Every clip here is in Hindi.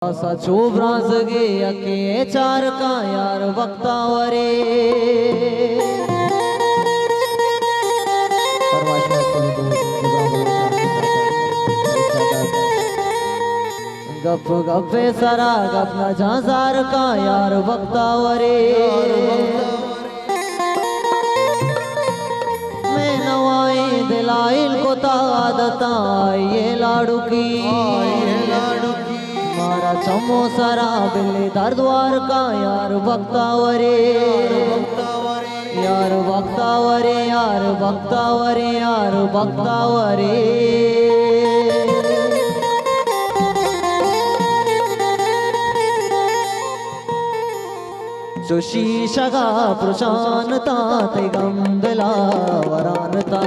सचोब्राज गे अके चार का यार वक्तावरे गप गपे सरा गप न झांसार का यार वक्तावरे मैं नवाई दिलाइल को तादता ये लाडू की मारा चमो सरा बिल्ली दरद्वार का यार वक्तावरे यार वक्तावरे यार वक्तावरे यार वक्तावरे सुशीषगा प्रशांता ते गंगला वरानता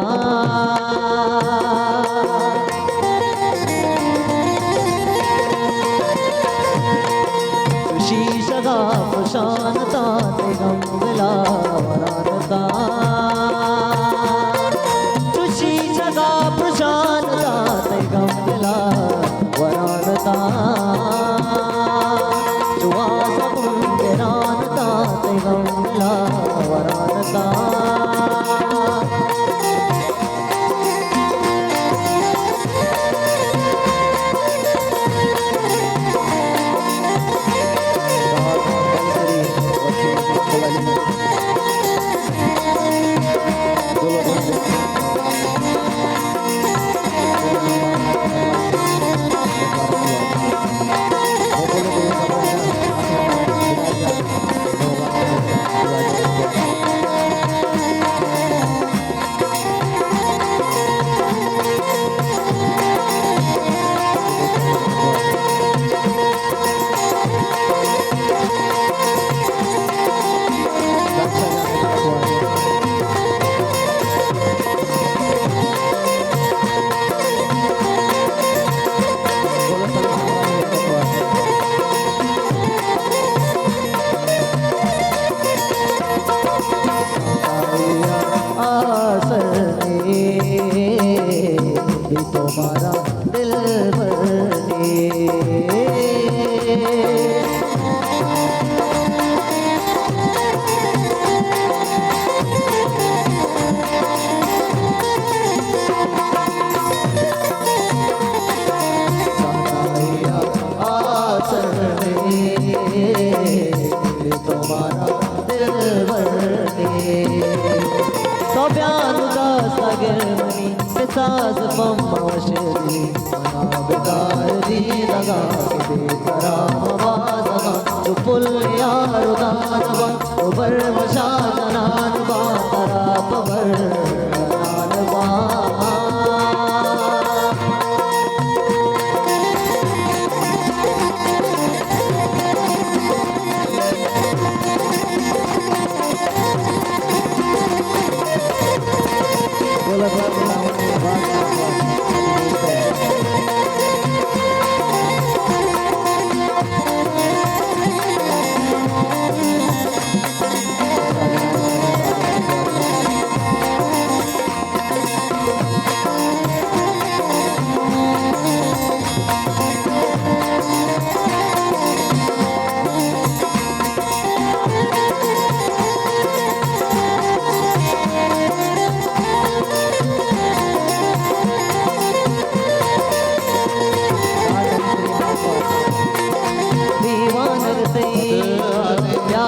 सुशीषगा प्रशांता ते गंगला वरानता सुशीषगा प्रशांता ते गंगला वरानता गंगला वरानता तुम्हारा दिल भरने तुम्हारा दिल भरने तो प्यार का सगरमनी सास पम्माशरी मना बेकार दी लगा के कराम बाज़गा जो पुल यार दानवा तो बर मशा जनानवा तरा पवर जनानवा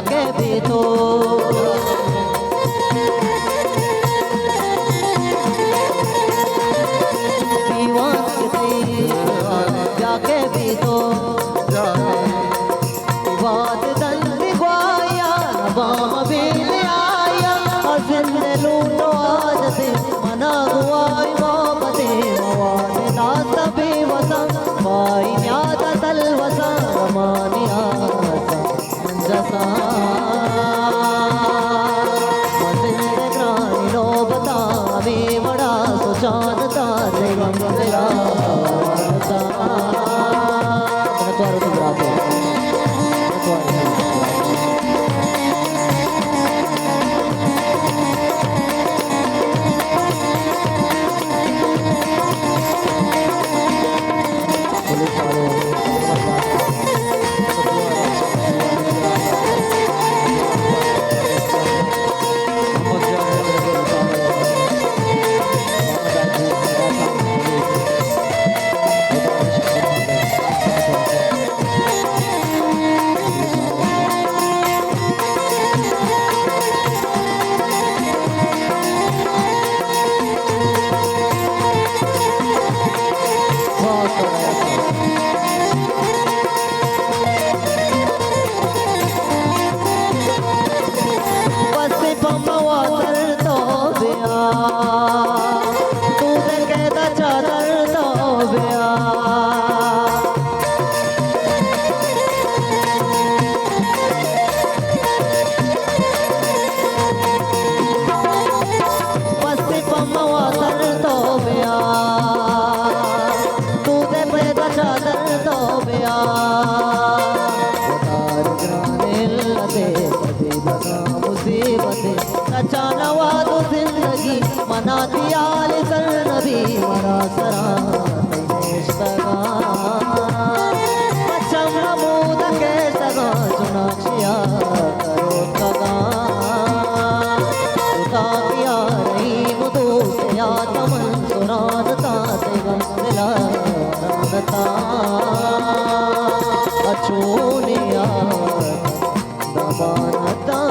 के भी तो जाके भी तो बात दंड गुआया बाम भी आया जिंदे लूटो आज से मना गुआई मोहब्बते मवाद दास भी वसम भाई न्याद तल वसम रमानिया जसा मजिंदे ग्रानी नो बता वे बड़ा सुचानता से गंगला वरानता तुम्हारा तो बराबर पुलिस वाले नबी मरा सरा सगा मचम नमूद के सगा चुनाक्षिया करो कगा तुता पिया रही मुदो से या तमन सुरान ताते गंदिला नंदता अचूनिया दबानता